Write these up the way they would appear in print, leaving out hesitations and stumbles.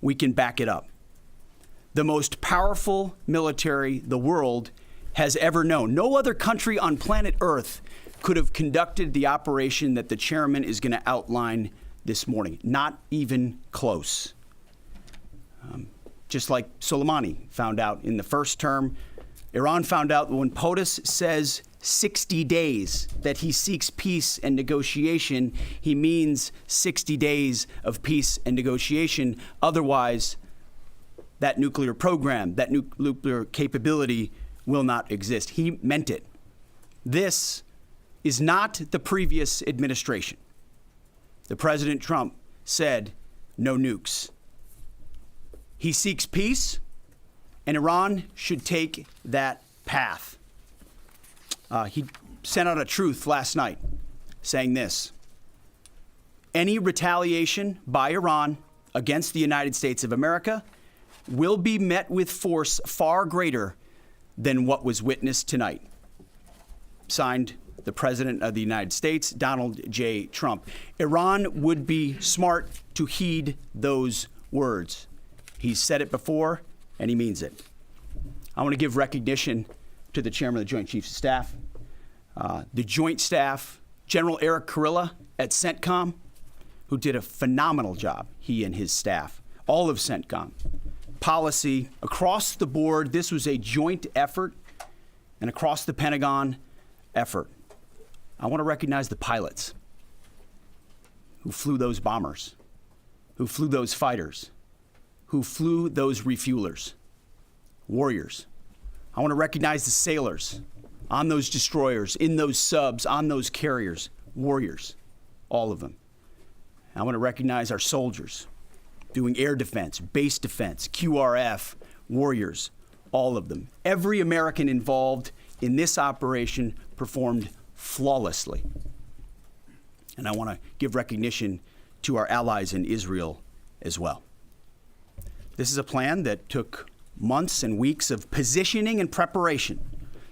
we can back it up. The most powerful military the world has ever known. No other country on planet Earth could have conducted the operation that the chairman is going to outline this morning. Not even close. Just like Soleimani found out in the first term, Iran found out when POTUS says 60 days that he seeks peace and negotiation, he means 60 days of peace and negotiation. Otherwise, that nuclear program, that nuclear capability will not exist. He meant it. This is not the previous administration. The President Trump said no nukes. He seeks peace, and Iran should take that path. He sent out a truth last night saying this: any retaliation by Iran against the United States of America will be met with force far greater than what was witnessed tonight. Signed, the President of the United States, Donald J. Trump. Iran would be smart to heed those words. He's said it before, and he means it. I want to give recognition to the Chairman of the Joint Chiefs of Staff, the Joint Staff, General Eric Kurilla at CENTCOM, who did a phenomenal job, he and his staff, all of CENTCOM. Policy across the board. This was a joint effort, and across the Pentagon effort. I want to recognize the pilots who flew those bombers, who flew those fighters, who flew those refuelers, warriors. I want to recognize the sailors on those destroyers, in those subs, on those carriers, warriors, all of them. I want to recognize our soldiers doing air defense, base defense, QRF, warriors, all of them. Every American involved in this operation performed flawlessly. And I want to give recognition to our allies in Israel as well. This is a plan that took months and weeks of positioning and preparation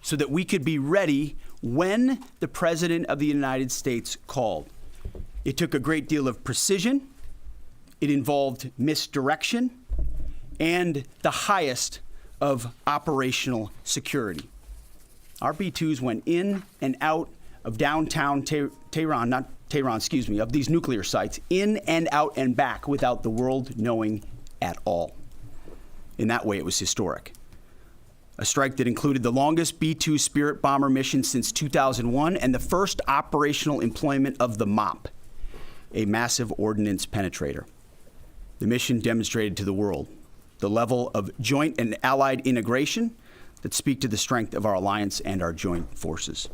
so that we could be ready when the President of the United States called. It took a great deal of precision. It involved misdirection and the highest of operational security. Our B-2s went in and out of downtown Tehran, of these nuclear sites, in and out and back without the world knowing at all. In that way, it was historic. A strike that included the longest B-2 Spirit bomber mission since 2001 and the first operational employment of the MOP, a massive ordnance penetrator. The mission demonstrated to the world the level of joint and allied integration that speak to the strength of our alliance and our joint forces.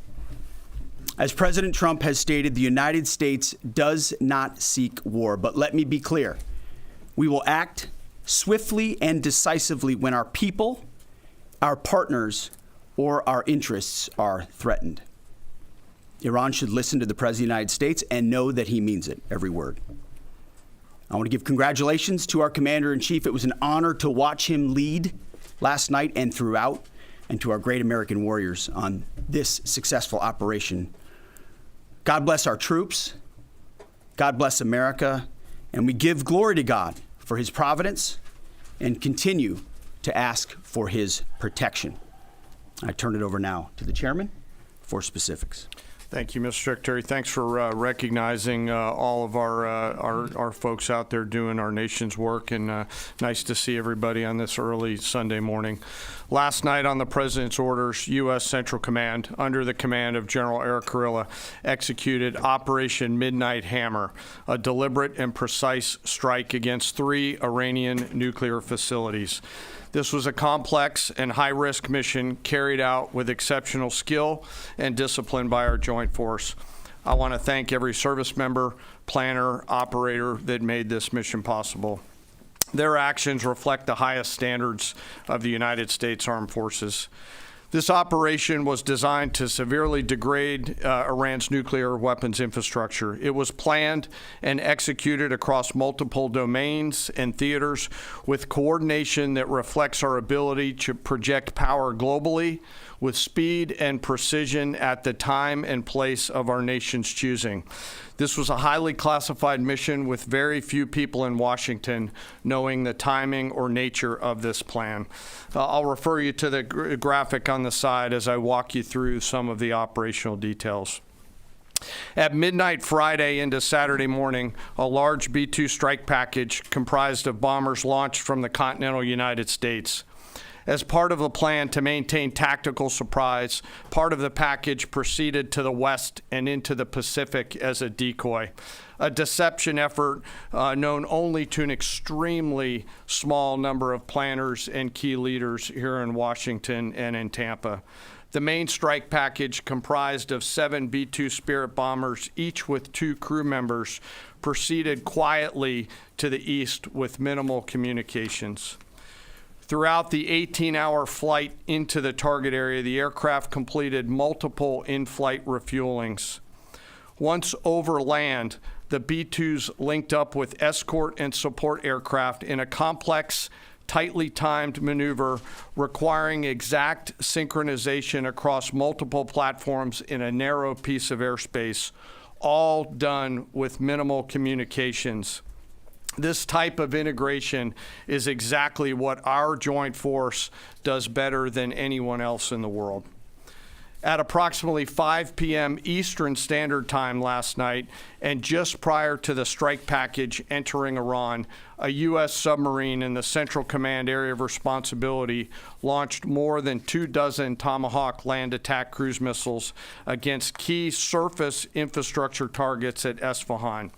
As President Trump has stated, the United States does not seek war. But let me be clear. We will act swiftly and decisively when our people, our partners, or our interests are threatened. Iran should listen to the President of the United States and know that he means it, every word. I want to give congratulations to our Commander-in-Chief. It was an honor to watch him lead last night and throughout, and to our great American warriors on this successful operation. God bless our troops. God bless America. And we give glory to God for his providence and continue to ask for his protection. I turn it over now to the chairman for specifics. Thank you, Mr. Secretary. Thanks for recognizing all of our folks out there doing our nation's work, and nice to see everybody on this early Sunday morning. Last night on the President's orders, U.S. Central Command, under the command of General Eric Kurilla, executed Operation Midnight Hammer, a deliberate and precise strike against 3 Iranian nuclear facilities. This was a complex and high-risk mission carried out with exceptional skill and discipline by our joint force. I want to thank every service member, planner, operator that made this mission possible. Their actions reflect the highest standards of the United States Armed Forces. This operation was designed to severely degrade Iran's nuclear weapons infrastructure. It was planned and executed across multiple domains and theaters with coordination that reflects our ability to project power globally with speed and precision at the time and place of our nation's choosing. This was a highly classified mission with very few people in Washington knowing the timing or nature of this plan. I'll refer you to the graphic on the side as I walk you through some of the operational details. At midnight Friday into Saturday morning, a large B-2 strike package comprised of bombers launched from the continental United States. As part of a plan to maintain tactical surprise, part of the package proceeded to the west and into the Pacific as a decoy, a deception effort known only to an extremely small number of planners and key leaders here in Washington and in Tampa. The main strike package, comprised of 7 B-2 Spirit bombers, each with 2 crew members, proceeded quietly to the east with minimal communications. Throughout the 18-hour flight into the target area, the aircraft completed multiple in-flight refuelings. Once over land, the B-2s linked up with escort and support aircraft in a complex, tightly timed maneuver requiring exact synchronization across multiple platforms in a narrow piece of airspace, all done with minimal communications. This type of integration is exactly what our joint force does better than anyone else in the world. At approximately 5 p.m. Eastern Standard Time last night, and just prior to the strike package entering Iran, a U.S. submarine in the Central Command Area of Responsibility launched more than 24 Tomahawk land attack cruise missiles against key surface infrastructure targets at Isfahan.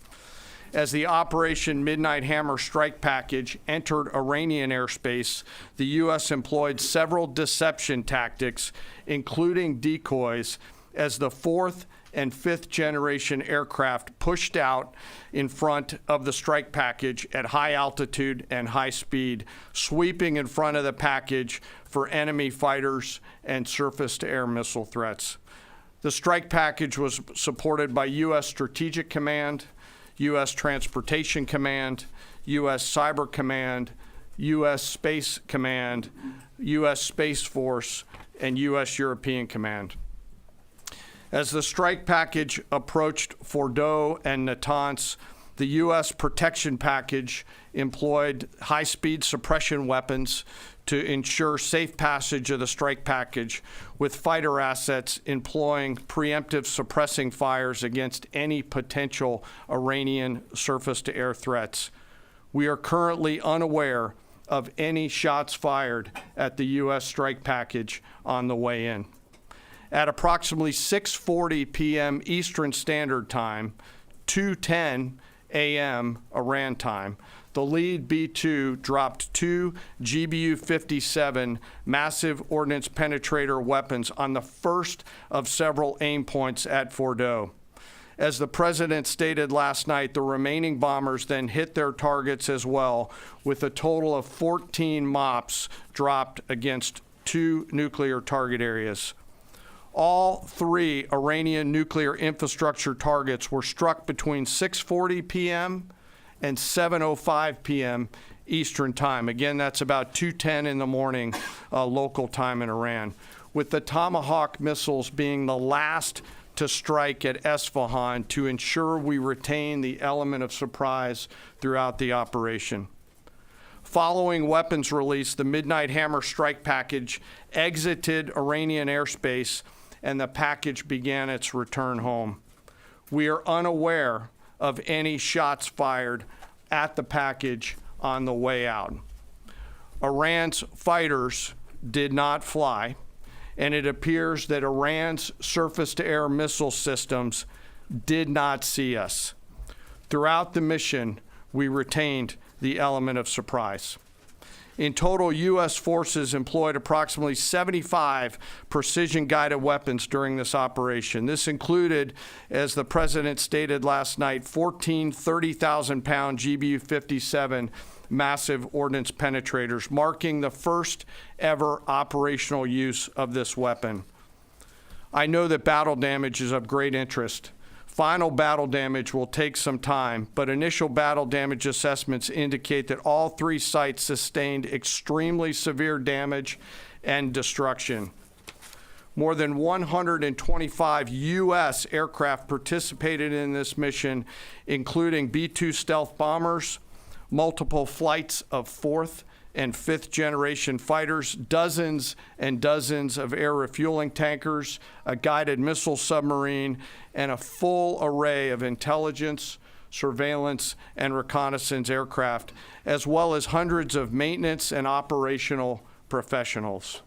As the Operation Midnight Hammer strike package entered Iranian airspace, the U.S. employed several deception tactics, including decoys, as the 4th and 5th generation aircraft pushed out in front of the strike package at high altitude and high speed, sweeping in front of the package for enemy fighters and surface-to-air missile threats. The strike package was supported by U.S. Strategic Command, U.S. Transportation Command, U.S. Cyber Command, U.S. Space Command, U.S. Space Force, and U.S. European Command. As the strike package approached Fordo and Natanz, the U.S. protection package employed high-speed suppression weapons to ensure safe passage of the strike package, with fighter assets employing preemptive suppressing fires against any potential Iranian surface-to-air threats. We are currently unaware of any shots fired at the U.S. strike package on the way in. At approximately 6:40 p.m. Eastern Standard Time, 2:10 a.m. Iran time, the lead B-2 dropped 2 GBU-57 massive ordnance penetrator weapons on the first of several aim points at Fordo. As the president stated last night, the remaining bombers then hit their targets as well, with a total of 14 MOPs dropped against 2 nuclear target areas. All 3 Iranian nuclear infrastructure targets were struck between 6:40 p.m. and 7:05 p.m. Eastern Time. Again, that's about 2:10 in the morning local time in Iran, with the Tomahawk missiles being the last to strike at Isfahan to ensure we retain the element of surprise throughout the operation. Following weapons release, the Midnight Hammer strike package exited Iranian airspace and the package began its return home. We are unaware of any shots fired at the package on the way out. Iran's fighters did not fly, and it appears that Iran's surface-to-air missile systems did not see us. Throughout the mission, we retained the element of surprise. In total, U.S. forces employed approximately 75 precision-guided weapons during this operation. This included, as the President stated last night, 14 30,000-pound GBU-57 massive ordnance penetrators, marking the first ever operational use of this weapon. I know that battle damage is of great interest. Final battle damage will take some time, but initial battle damage assessments indicate that all 3 sites sustained extremely severe damage and destruction. More than 125 U.S. aircraft participated in this mission, including B-2 stealth bombers, multiple flights of 4th and 5th generation fighters, dozens and dozens of air refueling tankers, a guided missile submarine, and a full array of intelligence, surveillance, and reconnaissance aircraft, as well as hundreds of maintenance and operational professionals.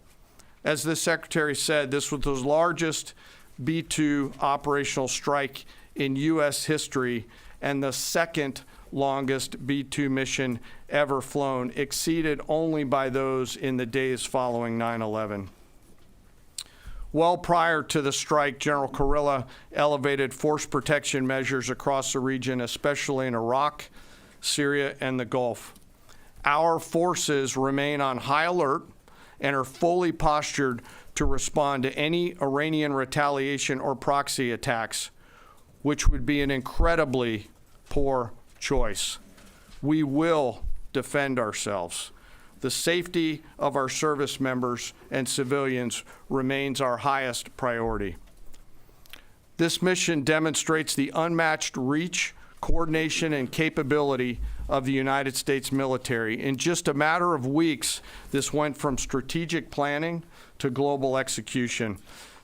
As the Secretary said, this was the largest B-2 operational strike in U.S. history and the second longest B-2 mission ever flown, exceeded only by those in the days following 9/11. Well prior to the strike, General Kurilla elevated force protection measures across the region, especially in Iraq, Syria, and the Gulf. Our forces remain on high alert and are fully postured to respond to any Iranian retaliation or proxy attacks, which would be an incredibly poor choice. We will defend ourselves. The safety of our service members and civilians remains our highest priority. This mission demonstrates the unmatched reach, coordination, and capability of the United States military. In just a matter of weeks, this went from strategic planning to global execution.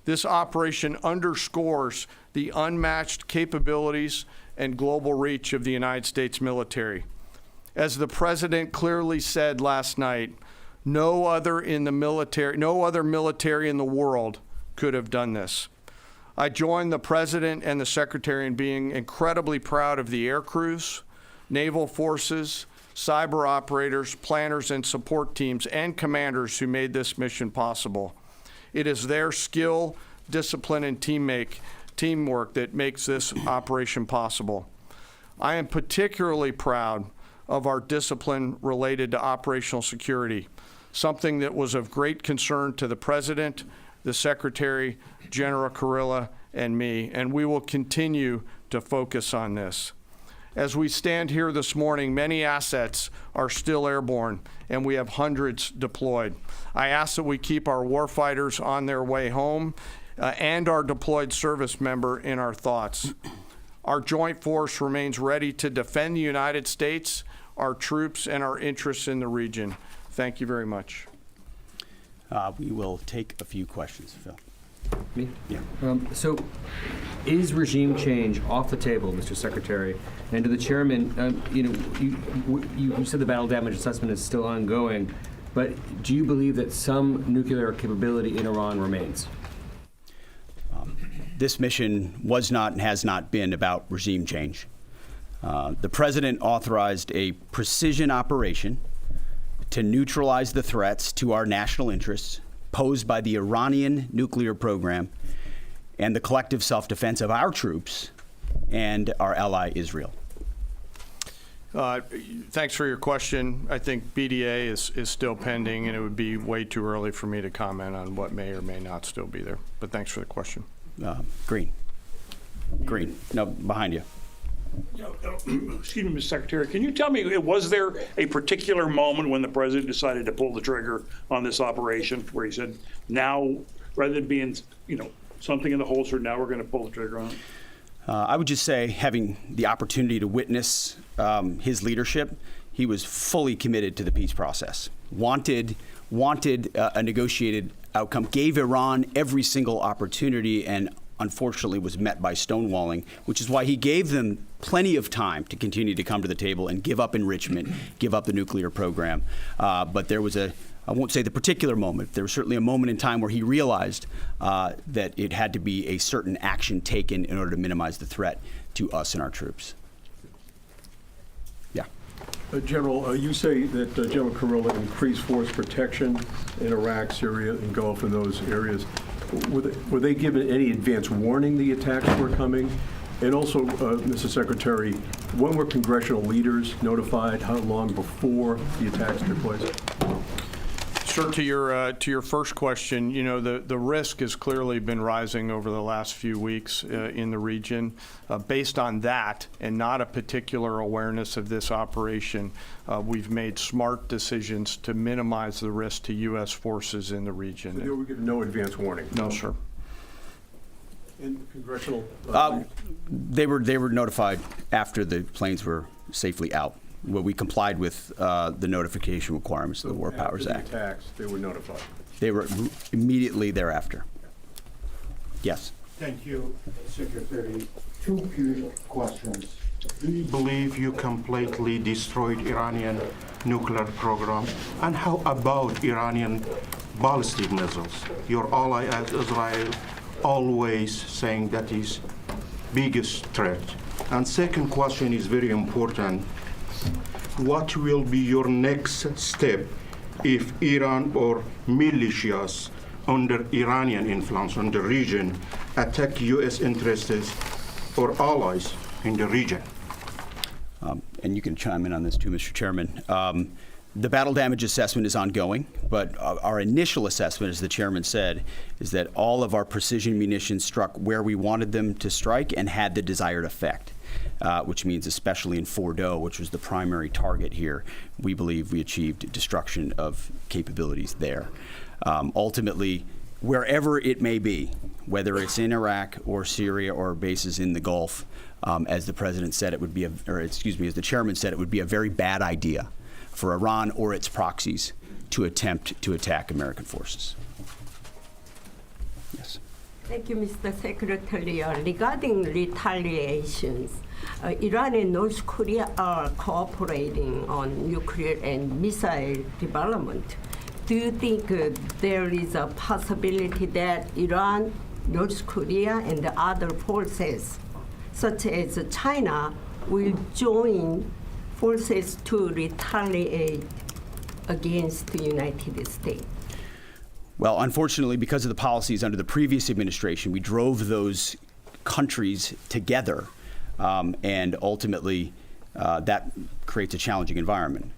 This operation underscores the unmatched capabilities and global reach of the United States military. As the President clearly said last night, no other military in the world could have done this. I join the President and the Secretary in being incredibly proud of the air crews, naval forces, cyber operators, planners, and support teams, and commanders who made this mission possible. It is their skill, discipline, and teamwork that makes this operation possible. I am particularly proud of our discipline related to operational security, something that was of great concern to the President, the Secretary, General Kurilla, and me, and we will continue to focus on this. As we stand here this morning, many assets are still airborne, and we have hundreds deployed. I ask that we keep our warfighters on their way home and our deployed service member in our thoughts. Our joint force remains ready to defend the United States, our troops, and our interests in the region. Thank you very much. We will take a few questions, Phil. Me? Yeah. So, is regime change off the table, Mr. Secretary? And to the chairman, you said the battle damage assessment is still ongoing, but do you believe that some nuclear capability in Iran remains? This mission was not and has not been about regime change. The President authorized a precision operation to neutralize the threats to our national interests posed by the Iranian nuclear program and the collective self-defense of our troops and our ally Israel. Thanks for your question. I think BDA is still pending, and it would be way too early for me to comment on what may or may not still be there. But thanks for the question. Green. No, behind you. Excuse me, Mr. Secretary, can you tell me, was there a particular moment when the President decided to pull the trigger on this operation where he said, now, rather than being, something in the holster, now we're going to pull the trigger on it? I would just say, having the opportunity to witness his leadership, he was fully committed to the peace process, wanted a negotiated outcome, gave Iran every single opportunity, and unfortunately was met by stonewalling, which is why he gave them plenty of time to continue to come to the table and give up enrichment, give up the nuclear program. But there was I won't say the particular moment, there was certainly a moment in time where he realized that it had to be a certain action taken in order to minimize the threat to us and our troops. Yeah. General, you say that General Kurilla increased force protection in Iraq, Syria, and Gulf, in those areas. Were they given any advance warning the attacks were coming? And also, Mr. Secretary, when were congressional leaders notified? How long before the attacks took place? Sir, to your first question, you know, the risk has clearly been rising over the last few weeks in the region. Based on that and not a particular awareness of this operation, we've made smart decisions to minimize the risk to U.S. forces in the region. So they were given no advance warning? No, sir. And congressional? They were notified after the planes were safely out. Well, we complied with the notification requirements of the War Powers Act. After the attacks, they were notified? They were immediately thereafter. Yes. Thank you, Secretary. Two quick questions. Do you believe you completely destroyed Iranian nuclear program? And how about Iranian ballistic missiles? Your ally as Israel always saying that is biggest threat. And second question is very important. What will be your next step if Iran or militias under Iranian influence in the region attack U.S. interests or allies in the region? And you can chime in on this too, Mr. Chairman. The battle damage assessment is ongoing, but our initial assessment, as the chairman said, is that all of our precision munitions struck where we wanted them to strike and had the desired effect. Which means especially in Fordo, which was the primary target here, we believe we achieved destruction of capabilities there. Ultimately, wherever it may be, whether it's in Iraq or Syria or bases in the Gulf, as the president said, it would be, as the chairman said, it would be a very bad idea for Iran or its proxies to attempt to attack American forces. Yes. Thank you, Mr. Secretary. Regarding retaliations, Iran and North Korea are cooperating on nuclear and missile development. Do you think there is a possibility that Iran, North Korea, and the other forces, such as China, will join forces to retaliate against the United States? Well, unfortunately, because of the policies under the previous administration, we drove those countries together, and ultimately that creates a challenging environment.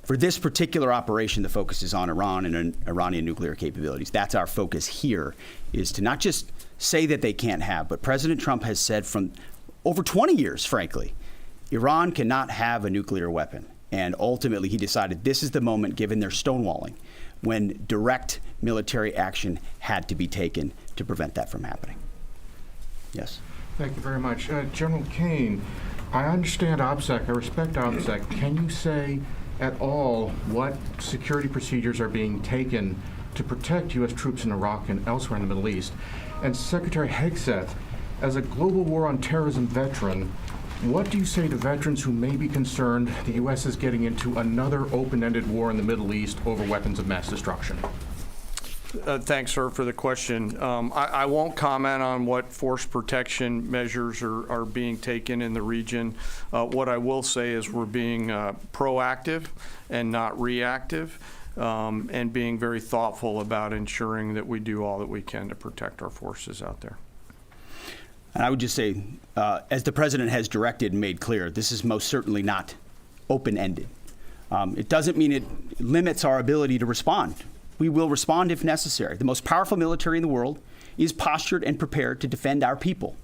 For this particular operation, the focus is on Iran and Iranian nuclear capabilities. That's our focus here, is to not just say that they can't have, but President Trump has said from over 20 years, frankly, Iran cannot have a nuclear weapon. And ultimately, he decided this is the moment, given their stonewalling, when direct military action had to be taken to prevent that from happening. Yes. Thank you very much. General Caine, I understand OPSEC, I respect OPSEC. Can you say at all what security procedures are being taken to protect U.S. troops in Iraq and elsewhere in the Middle East? And Secretary Hegseth, as a global war on terrorism veteran, what do you say to veterans who may be concerned the U.S. is getting into another open-ended war in the Middle East over weapons of mass destruction? Thanks, sir, for the question. I won't comment on what force protection measures are being taken in the region. What I will say is we're being proactive and not reactive, and being very thoughtful about ensuring that we do all that we can to protect our forces out there. And I would just say, as the president has directed and made clear, this is most certainly not open-ended. It doesn't mean it limits our ability to respond. We will respond if necessary. The most powerful military in the world is postured and prepared to defend our people.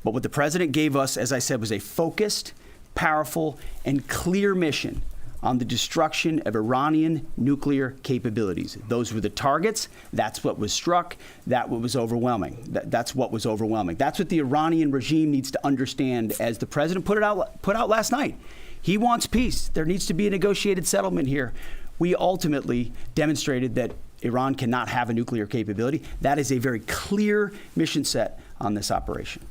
But what the president gave us, as I said, was a focused, powerful, and clear mission on the destruction of Iranian nuclear capabilities. Those were the targets. That's what was struck. That's what was overwhelming. That's what was overwhelming. That's what the Iranian regime needs to understand, as the president put out last night. He wants peace. There needs to be a negotiated settlement here. We ultimately demonstrated that Iran cannot have a nuclear capability. That is a very clear mission set on this operation.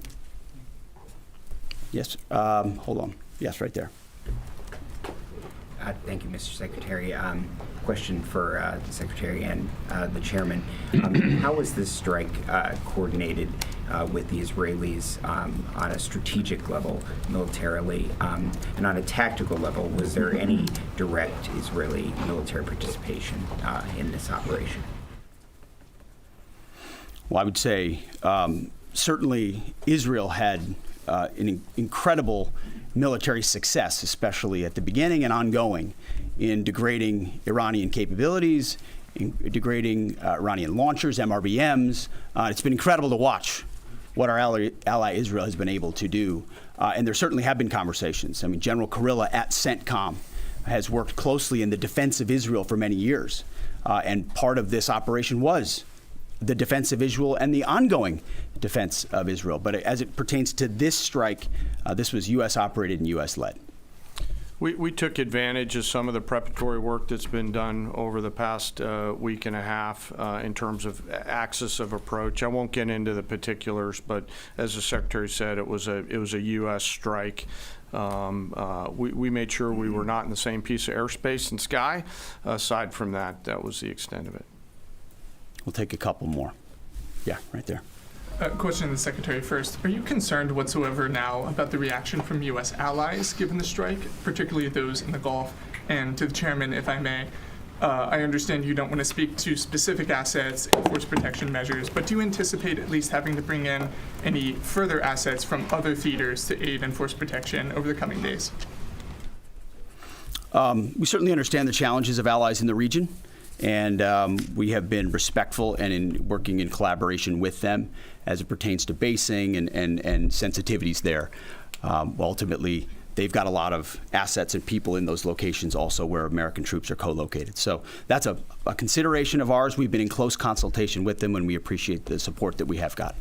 Yes, hold on. Yes, right there. Thank you, Mr. Secretary. Question for the Secretary and the Chairman. How was this strike coordinated with the Israelis on a strategic level, militarily, and on a tactical level? Was there any direct Israeli military participation in this operation? Well, I would say certainly Israel had an incredible military success, especially at the beginning and ongoing, in degrading Iranian capabilities, in degrading Iranian launchers, MRBMs. It's been incredible to watch what our ally Israel has been able to do. And there certainly have been conversations. I mean, General Kurilla at CENTCOM has worked closely in the defense of Israel for many years. And part of this operation was the defense of Israel and the ongoing defense of Israel. But as it pertains to this strike, this was U.S. operated and U.S. led. We took advantage of some of the preparatory work that's been done over the past week and a half in terms of axis of approach. I won't get into the particulars, but as the Secretary said, it was a U.S. strike. We made sure we were not in the same piece of airspace and sky. Aside from that, that was the extent of it. We'll take a couple more. Yeah, right there. Question to the Secretary first. Are you concerned whatsoever now about the reaction from U.S. allies given the strike, particularly those in the Gulf? And to the Chairman, if I may, I understand you don't want to speak to specific assets and force protection measures, but do you anticipate at least having to bring in any further assets from other theaters to aid in force protection over the coming days? We certainly understand the challenges of allies in the region. And we have been respectful and in working in collaboration with them as it pertains to basing and sensitivities there. Ultimately, they've got a lot of assets and people in those locations also where American troops are co-located. So that's a consideration of ours. We've been in close consultation with them, and we appreciate the support that we have got.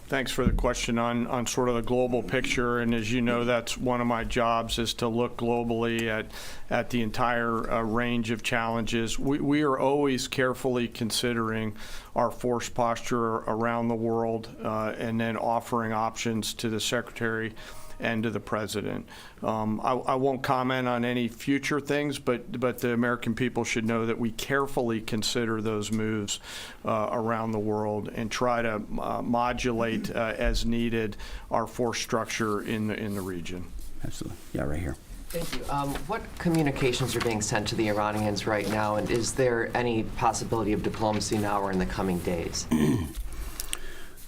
Thanks for the question on sort of the global picture. And as you know, that's one of my jobs, is to look globally at the entire range of challenges. We are always carefully considering our force posture around the world and then offering options to the Secretary and to the President. I won't comment on any future things, but the American people should know that we carefully consider those moves around the world and try to modulate as needed our force structure in the region. Absolutely. Yeah, right here. Thank you. What communications are being sent to the Iranians right now, and is there any possibility of diplomacy now or in the coming days?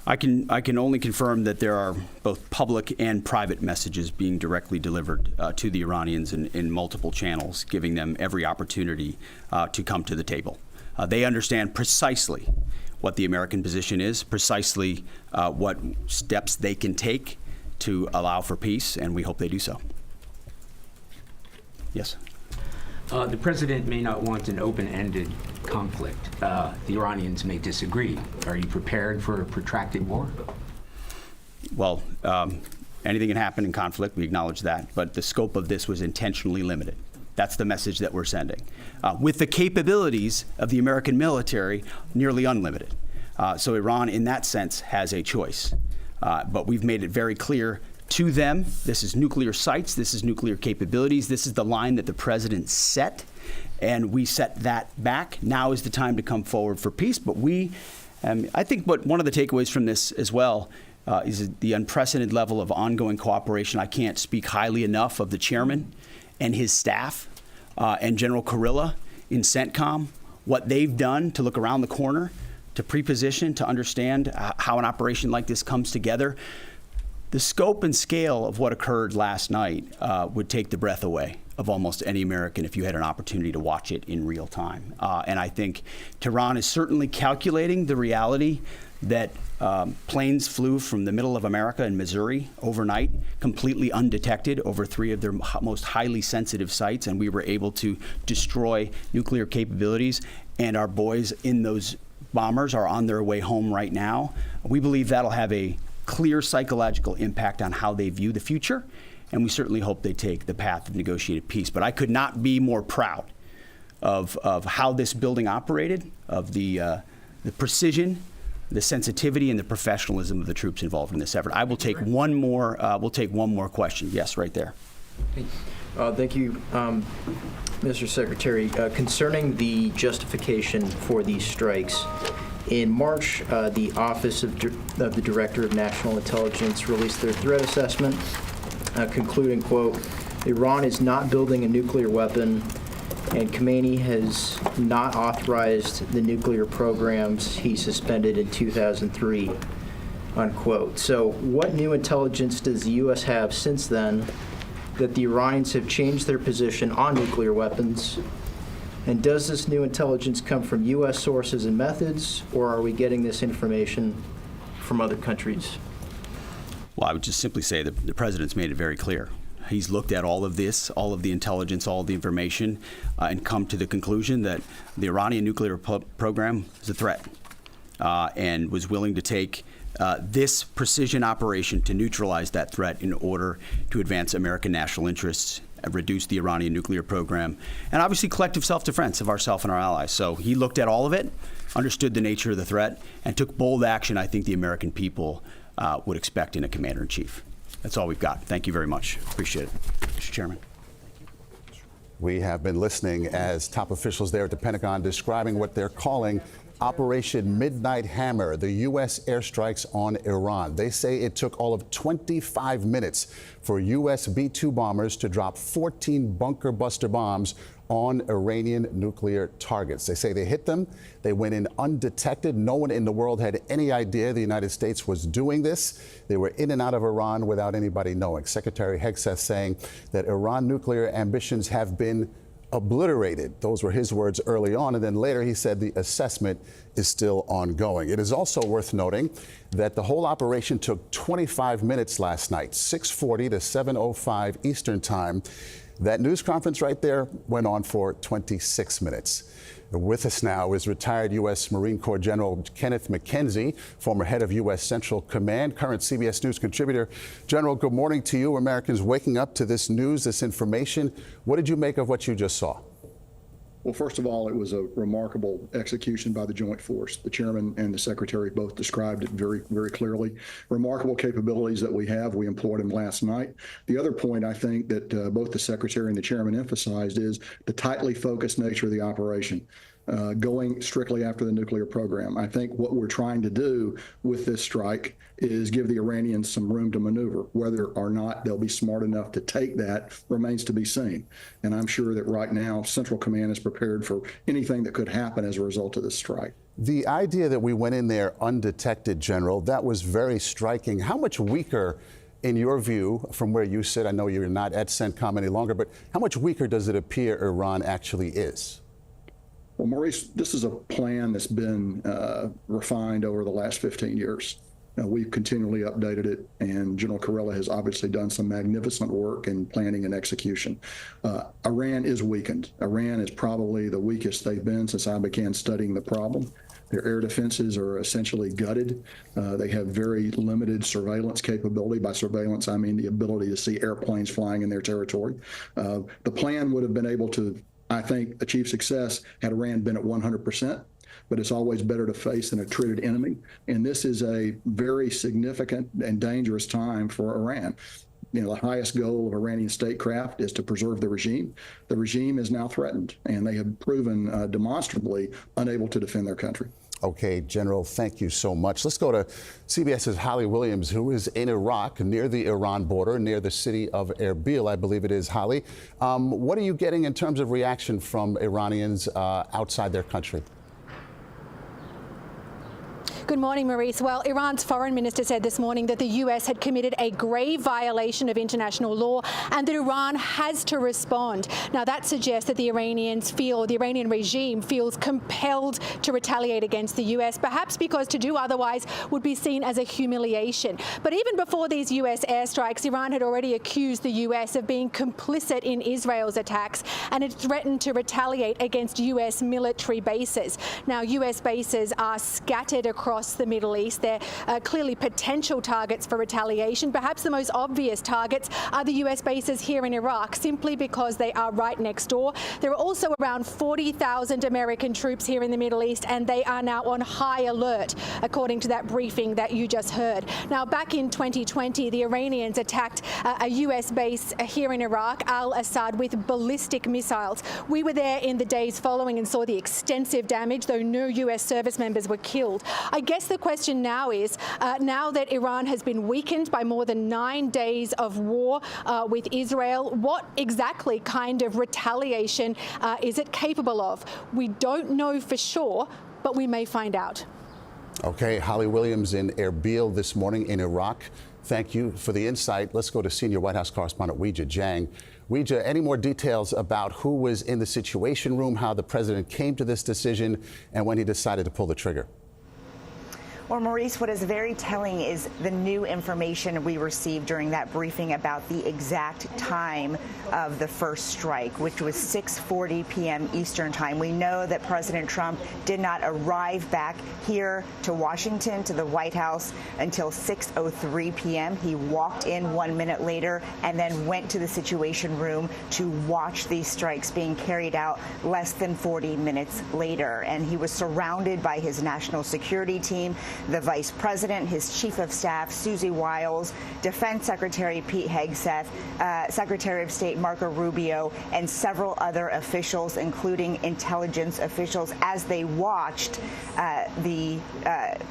I can only confirm that there are both public and private messages being directly delivered to the Iranians in multiple channels, giving them every opportunity to come to the table. They understand precisely what the American position is, precisely what steps they can take to allow for peace, and we hope they do so. Yes. The president may not want an open-ended conflict. The Iranians may disagree. Are you prepared for a protracted war? Well, anything can happen in conflict. We acknowledge that. But the scope of this was intentionally limited. That's the message that we're sending. With the capabilities of the American military, nearly unlimited. So Iran, in that sense, has a choice. But we've made it very clear to them, this is nuclear sites, this is nuclear capabilities, this is the line that the president set, and we set that back. Now is the time to come forward for peace. But I think one of the takeaways from this as well is the unprecedented level of ongoing cooperation. I can't speak highly enough of the chairman and his staff and General Kurilla in CENTCOM, what they've done to look around the corner, to pre-position, to understand how an operation like this comes together. The scope and scale of what occurred last night would take the breath away of almost any American if you had an opportunity to watch it in real time. And I think Tehran is certainly calculating the reality that planes flew from the middle of America in Missouri overnight, completely undetected over 3 of their most highly sensitive sites, and we were able to destroy nuclear capabilities. And our boys in those bombers are on their way home right now. We believe that'll have a clear psychological impact on how they view the future, and we certainly hope they take the path of negotiated peace. But I could not be more proud of how this building operated, of the precision, the sensitivity, and the professionalism of the troops involved in this effort. I will take one more. We'll take one more question. Yes, right there. Thank you, Mr. Secretary. Concerning the justification for these strikes, in March, the Office of the Director of National Intelligence released their threat assessment, concluding, quote, Iran is not building a nuclear weapon, and Caine has not authorized the nuclear programs he suspended in 2003, unquote. So what new intelligence does the U.S. have since then that the Iranians have changed their position on nuclear weapons? And does this new intelligence come from U.S. sources and methods, or are we getting this information from other countries? Well, I would just simply say that the president's made it very clear. He's looked at all of this, all of the intelligence, all of the information, and come to the conclusion that the Iranian nuclear program is a threat, and was willing to take this precision operation to neutralize that threat in order to advance American national interests, reduce the Iranian nuclear program, and obviously collective self-defense of ourselves and our allies. So he looked at all of it, understood the nature of the threat, and took bold action I think the American people would expect in a commander-in-chief. That's all we've got. Thank you very much. Appreciate it, Mr. Chairman. We have been listening as top officials there at the Pentagon describing what they're calling Operation Midnight Hammer, the U.S. airstrikes on Iran. They say it took all of 25 minutes for U.S. B-2 bombers to drop 14 bunker buster bombs on Iranian nuclear targets. They say they hit them. They went in undetected. No one in the world had any idea the United States was doing this. They were in and out of Iran without anybody knowing. Secretary Hegseth saying that Iran nuclear ambitions have been obliterated. Those were his words early on, and then later he said the assessment is still ongoing. It is also worth noting that the whole operation took 25 minutes last night, 6:40 to 7:05 Eastern Time. That news conference right there went on for 26 minutes. With us now is retired U.S. Marine Corps General Kenneth McKenzie, former head of U.S. Central Command, current CBS News contributor. General, good morning to you. Americans waking up to this news, this information. What did you make of what you just saw? Well, first of all, it was a remarkable execution by the Joint Force. The chairman and the secretary both described it very, very clearly. Remarkable capabilities that we have. We employed them last night. The other point I think that both the secretary and the chairman emphasized is the tightly focused nature of the operation. Going strictly after the nuclear program. I think what we're trying to do with this strike is give the Iranians some room to maneuver. Whether or not they'll be smart enough to take that remains to be seen. And I'm sure that right now Central Command is prepared for anything that could happen as a result of this strike. The idea that we went in there undetected, General, that was very striking. How much weaker, in your view, from where you sit, I know you're not at CENTCOM any longer, but how much weaker does it appear Iran actually is? Well, Maurice, this is a plan that's been refined over the last 15 years. We've continually updated it, and General Kurilla has obviously done some magnificent work in planning and execution. Iran is weakened. Iran is probably the weakest they've been since I began studying the problem. Their air defenses are essentially gutted. They have very limited surveillance capability. By surveillance, I mean the ability to see airplanes flying in their territory. The plan would have been able to, I think, achieve success had Iran been at 100%, but it's always better to face an attrited enemy. And this is a very significant and dangerous time for Iran. You know, the highest goal of Iranian statecraft is to preserve the regime. The regime is now threatened, and they have proven demonstrably unable to defend their country. Okay, General, thank you so much. Let's go to CBS's Holly Williams, who is in Iraq, near the Iran border, near the city of Erbil, I believe it is. Holly, what are you getting in terms of reaction from Iranians outside their country? Good morning, Maurice. Well, Iran's foreign minister said this morning that the U.S. had committed a grave violation of international law and that Iran has to respond. Now, that suggests that the Iranian regime feels compelled to retaliate against the U.S., perhaps because to do otherwise would be seen as a humiliation. But even before these U.S. airstrikes, Iran had already accused the U.S. of being complicit in Israel's attacks, and it threatened to retaliate against U.S. military bases. Now, U.S. bases are scattered across across the Middle East. They're clearly potential targets for retaliation. Perhaps the most obvious targets are the US bases here in Iraq, simply because they are right next door. There are also around 40,000 American troops here in the Middle East, and they are now on high alert, according to that briefing that you just heard. Now, back in 2020, the Iranians attacked a US base here in Iraq, al-Assad, with ballistic missiles. We were there in the days following and saw the extensive damage, though no US service members were killed. I guess the question now is, now that Iran has been weakened by more than 9 days of war with Israel, what exactly kind of retaliation is it capable of? We don't know for sure, but we may find out. Okay, Holly Williams in Erbil this morning in Iraq. Thank you for the insight. Let's go to senior White House correspondent Weijia Jiang. Weijia, any more details about who was in the Situation Room, how the president came to this decision, and when he decided to pull the trigger? Well, Maurice, what is very telling is the new information we received during that briefing about the exact time of the first strike, which was 6:40 p.m. Eastern time. We know that President Trump did not arrive back here to Washington, to the White House, until 6:03 p.m. He walked in 1 minute later and then went to the Situation Room to watch these strikes being carried out less than 40 minutes later. And he was surrounded by his national security team, the Vice President, his Chief of Staff, Susie Wiles, Defense Secretary Pete Hegseth, Secretary of State Marco Rubio, and several other officials, including intelligence officials, as they watched the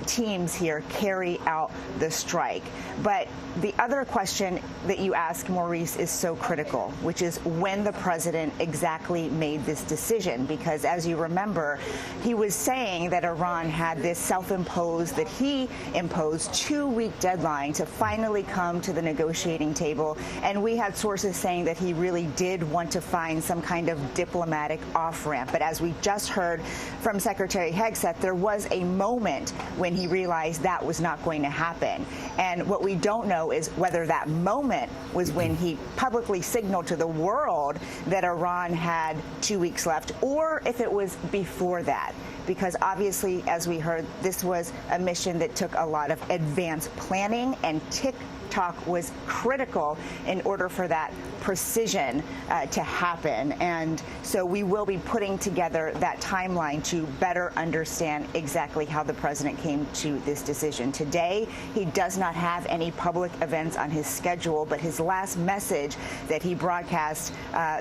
teams here carry out the strike. But the other question that you ask, Maurice, is so critical, which is when the president exactly made this decision. Because as you remember, he was saying that Iran had this self-imposed, that he imposed 2-week deadline to finally come to the negotiating table. And we had sources saying that he really did want to find some kind of diplomatic off-ramp. But as we just heard from Secretary Hegseth, there was a moment when he realized that was not going to happen. And what we don't know is whether that moment was when he publicly signaled to the world that Iran had 2 weeks left, or if it was before that. Because obviously, as we heard, this was a mission that took a lot of advanced planning, and TikTok was critical in order for that precision to happen. And so we will be putting together that timeline to better understand exactly how the president came to this decision. Today, he does not have any public events on his schedule, but his last message that he broadcast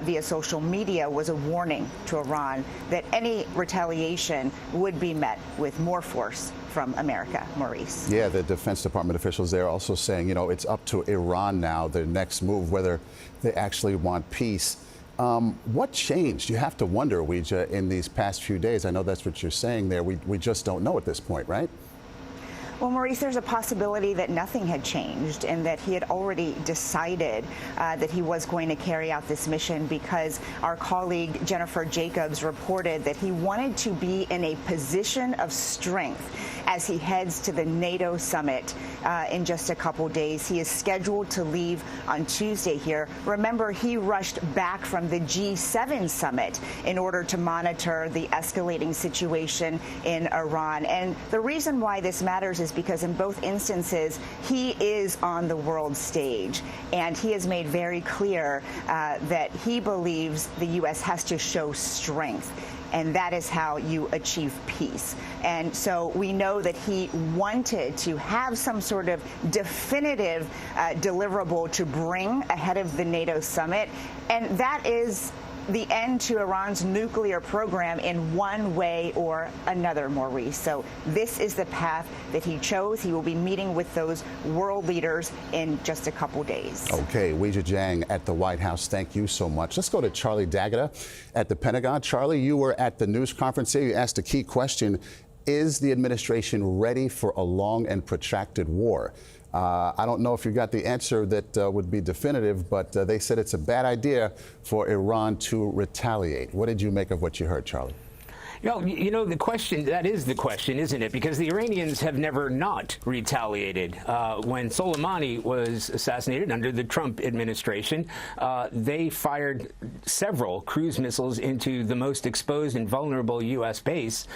via social media was a warning to Iran that any retaliation would be met with more force from America. Maurice. Yeah, the Defense Department officials there also saying, you know, it's up to Iran now, their next move, whether they actually want peace. What changed? You have to wonder, Weijia, in these past few days. I know that's what you're saying there. We just don't know at this point, right? Well, Maurice, there's a possibility that nothing had changed and that he had already decided that he was going to carry out this mission, because our colleague Jennifer Jacobs reported that he wanted to be in a position of strength as he heads to the NATO summit in just a couple days. He is scheduled to leave on Tuesday here. Remember, he rushed back from the G7 summit in order to monitor the escalating situation in Iran. And the reason why this matters is because in both instances, he is on the world stage. And he has made very clear that he believes the U.S. has to show strength. And that is how you achieve peace. And so we know that he wanted to have some sort of definitive deliverable to bring ahead of the NATO summit. And that is the end to Iran's nuclear program in one way or another, Maurice. So this is the path that he chose. He will be meeting with those world leaders in just a couple days. Okay, Weijia Jiang at the White House, thank you so much. Let's go to Charlie D'Agata at the Pentagon. Charlie, you were at the news conference here. You asked a key question. Is the administration ready for a long and protracted war? I don't know if you got the answer that would be definitive, but they said it's a bad idea for Iran to retaliate. What did you make of what you heard, Charlie? You know, the question, that is the question, isn't it? Because the Iranians have never not retaliated. When Soleimani was assassinated under the Trump administration, they fired several cruise missiles into the most exposed and vulnerable U.S. base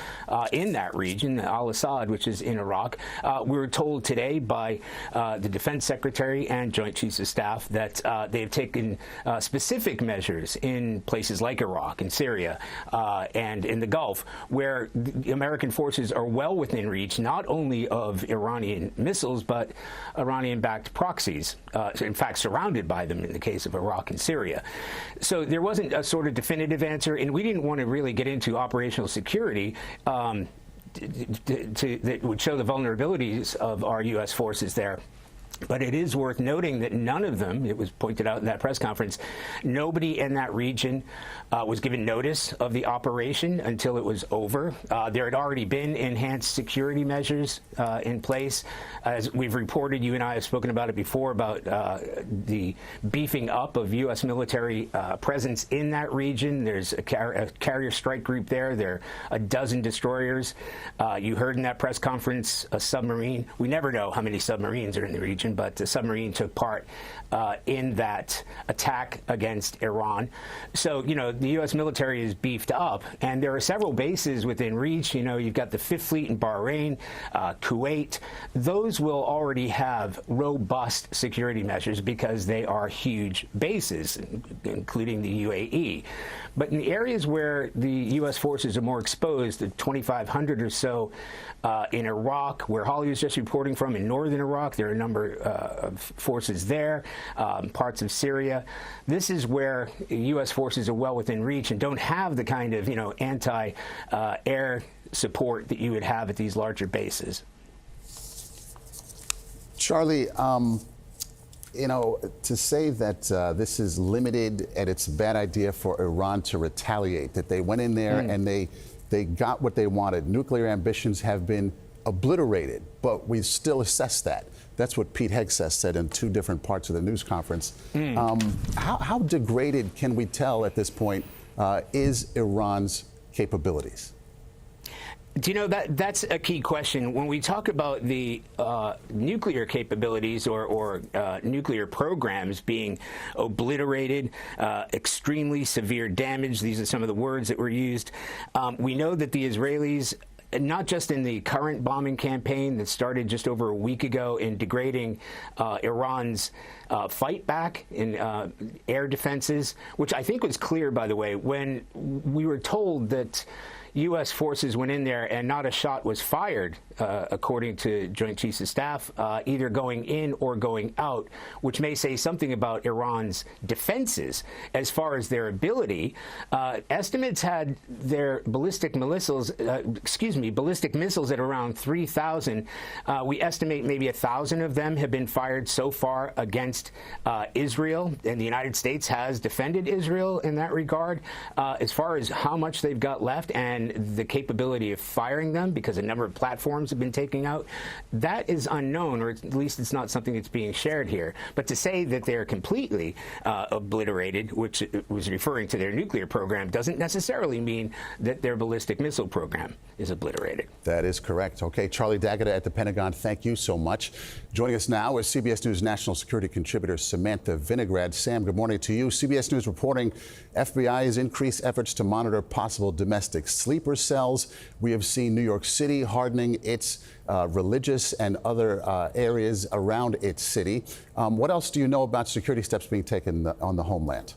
in that region, al-Assad, which is in Iraq. We were told today by the Defense Secretary and Joint Chiefs of Staff that they have taken specific measures in places like Iraq and Syria and in the Gulf, where the American forces are well within reach, not only of Iranian missiles, but Iranian-backed proxies, in fact, surrounded by them in the case of Iraq and Syria. So there wasn't a sort of definitive answer, and we didn't want to really get into operational security that would show the vulnerabilities of our U.S. forces there. But it is worth noting that none of them, it was pointed out in that press conference, nobody in that region was given notice of the operation until it was over. There had already been enhanced security measures in place. As we've reported, you and I have spoken about it before, about the beefing up of U.S. military presence in that region. There's a carrier strike group there. There are a dozen destroyers. You heard in that press conference a submarine. We never know how many submarines are in the region, but the submarine took part in that attack against Iran. So, you know, the U.S. military is beefed up, and there are several bases within reach. You know, you've got the Fifth Fleet in Bahrain, Kuwait. Those will already have robust security measures because they are huge bases, including the UAE. But in the areas where the U.S. forces are more exposed, the 2,500 or so in Iraq, where Holly was just reporting from, in northern Iraq, there are a number of forces there, parts of Syria. This is where U.S. forces are well within reach and don't have the kind of, you know, anti-air support that you would have at these larger bases. Charlie, you know, to say that this is limited and it's a bad idea for Iran to retaliate, that they went in there and they got what they wanted. Nuclear ambitions have been obliterated, but we still assess that. That's what Pete Hegseth said in two different parts of the news conference. How degraded can we tell at this point is Iran's capabilities? Do you know, that's a key question. When we talk about the nuclear capabilities or nuclear programs being obliterated, extremely severe damage, these are some of the words that were used. We know that the Israelis, not just in the current bombing campaign that started just over a week ago in degrading Iran's fight back in air defenses, which I think was clear, by the way, when we were told that U.S. forces went in there and not a shot was fired, according to Joint Chiefs of Staff, either going in or going out, which may say something about Iran's defenses as far as their ability. Estimates had their ballistic missiles at around 3,000. We estimate maybe 1,000 of them have been fired so far against Israel, and the United States has defended Israel in that regard. As far as how much they've got left and the capability of firing them, because a number of platforms have been taken out, that is unknown, or at least it's not something that's being shared here. But to say that they're completely obliterated, which was referring to their nuclear program, doesn't necessarily mean that their ballistic missile program is obliterated. That is correct. Okay, Charlie D'Agata at the Pentagon, thank you so much. Joining us now is CBS News national security contributor Samantha Vinograd. Sam, good morning to you. CBS News reporting FBI has increased efforts to monitor possible domestic sleeper cells. We have seen New York City hardening its religious and other areas around its city. What else do you know about security steps being taken on the Homeland?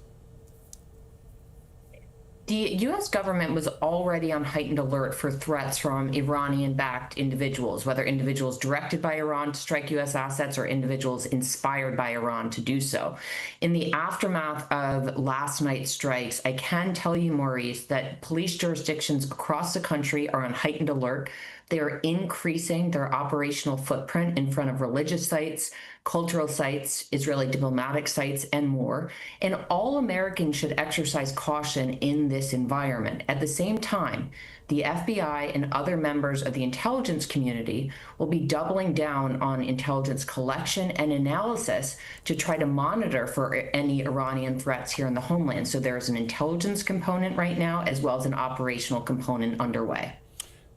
The U.S. government was already on heightened alert for threats from Iranian-backed individuals, whether individuals directed by Iran to strike U.S. assets or individuals inspired by Iran to do so. In the aftermath of last night's strikes, I can tell you, Maurice, that police jurisdictions across the country are on heightened alert. They are increasing their operational footprint in front of religious sites, cultural sites, Israeli diplomatic sites, and more. And all Americans should exercise caution in this environment. At the same time, the FBI and other members of the intelligence community will be doubling down on intelligence collection and analysis to try to monitor for any Iranian threats here in the homeland. So there's an intelligence component right now, as well as an operational component underway.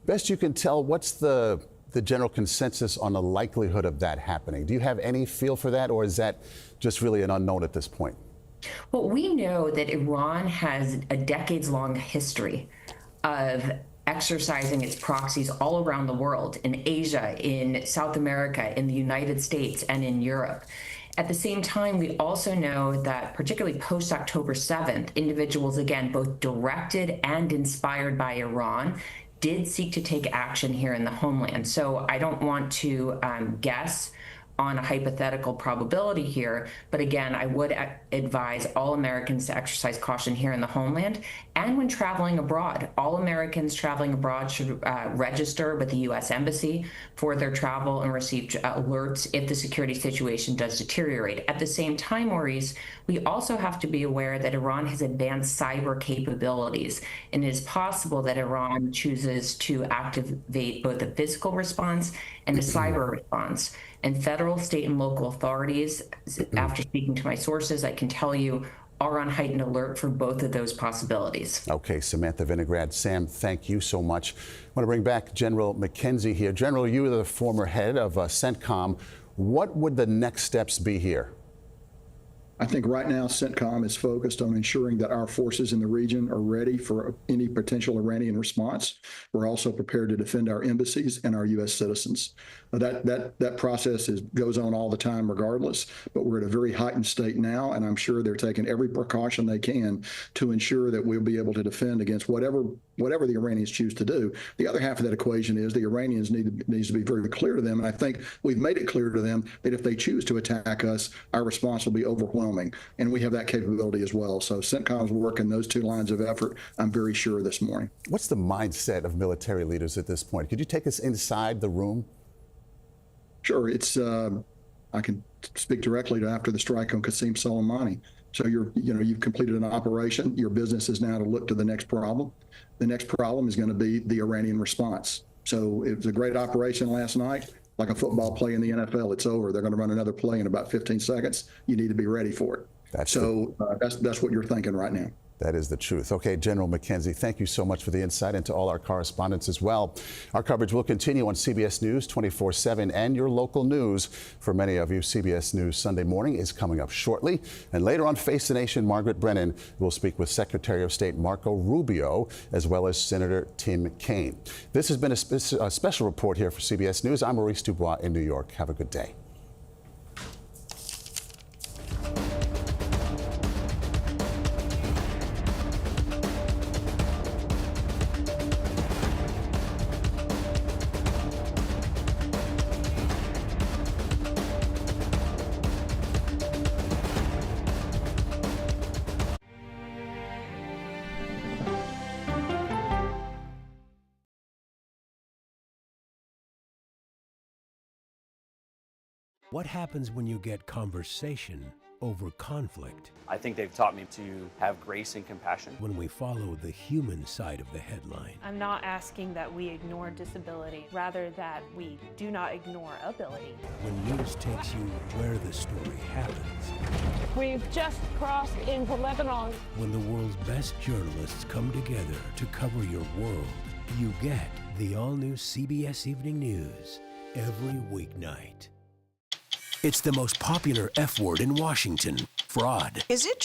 Best you can tell, what's the general consensus on the likelihood of that happening? Do you have any feel for that, or is that just really an unknown at this point? Well, we know that Iran has a decades-long history of exercising its proxies all around the world, in Asia, in South America, in the United States, and in Europe. At the same time, we also know that particularly post-October 7th, individuals, again, both directed and inspired by Iran, did seek to take action here in the homeland. So I don't want to guess on a hypothetical probability here, but again, I would advise all Americans to exercise caution here in the homeland and when traveling abroad. All Americans traveling abroad should register with the U.S. Embassy for their travel and receive alerts if the security situation does deteriorate. At the same time, Maurice, we also have to be aware that Iran has advanced cyber capabilities, and it is possible that Iran chooses to activate both a physical response and a cyber response. And federal, state, and local authorities, after speaking to my sources, I can tell you, are on heightened alert for both of those possibilities. Okay, Samantha Vinograd. Sam, thank you so much. I want to bring back General McKenzie here. General, you are the former head of CENTCOM. What would the next steps be here? I think right now CENTCOM is focused on ensuring that our forces in the region are ready for any potential Iranian response. We're also prepared to defend our embassies and our U.S. citizens. That process goes on all the time regardless, but we're at a very heightened state now, and I'm sure they're taking every precaution they can to ensure that we'll be able to defend against whatever the Iranians choose to do. The other half of that equation is the Iranians needs to be very clear to them, and I think we've made it clear to them that if they choose to attack us, our response will be overwhelming, and we have that capability as well. So CENTCOM's working those two lines of effort, I'm very sure, this morning. What's the mindset of military leaders at this point? Could you take us inside the room? Sure. It's I can speak directly to after the strike on Qasem Soleimani. So you've completed an operation. Your business is now to look to the next problem. The next problem is going to be the Iranian response. So it was a great operation last night. Like a football play in the NFL, it's over. They're going to run another play in about 15 seconds. You need to be ready for it. That's what you're thinking right now. That is the truth. Okay, General McKenzie, thank you so much for the insight, and to all our correspondents as well. Our coverage will continue on CBS News 24/7 and your local news. For many of you, CBS News Sunday Morning is coming up shortly. And later on Face the Nation, Margaret Brennan will speak with Secretary of State Marco Rubio, as well as Senator Tim Kaine. This has been a special report here for CBS News. I'm Maurice Dubois in New York. Have a good day. What happens when you get conversation over conflict? I think they've taught me to have grace and compassion. When we follow the human side of the headline. I'm not asking that we ignore disability, rather that we do not ignore ability. When news takes you where the story happens. We've just crossed into Lebanon. When the world's best journalists come together to cover your world, you get the all-new CBS Evening News every weeknight. It's the most popular F word in Washington, fraud. Is it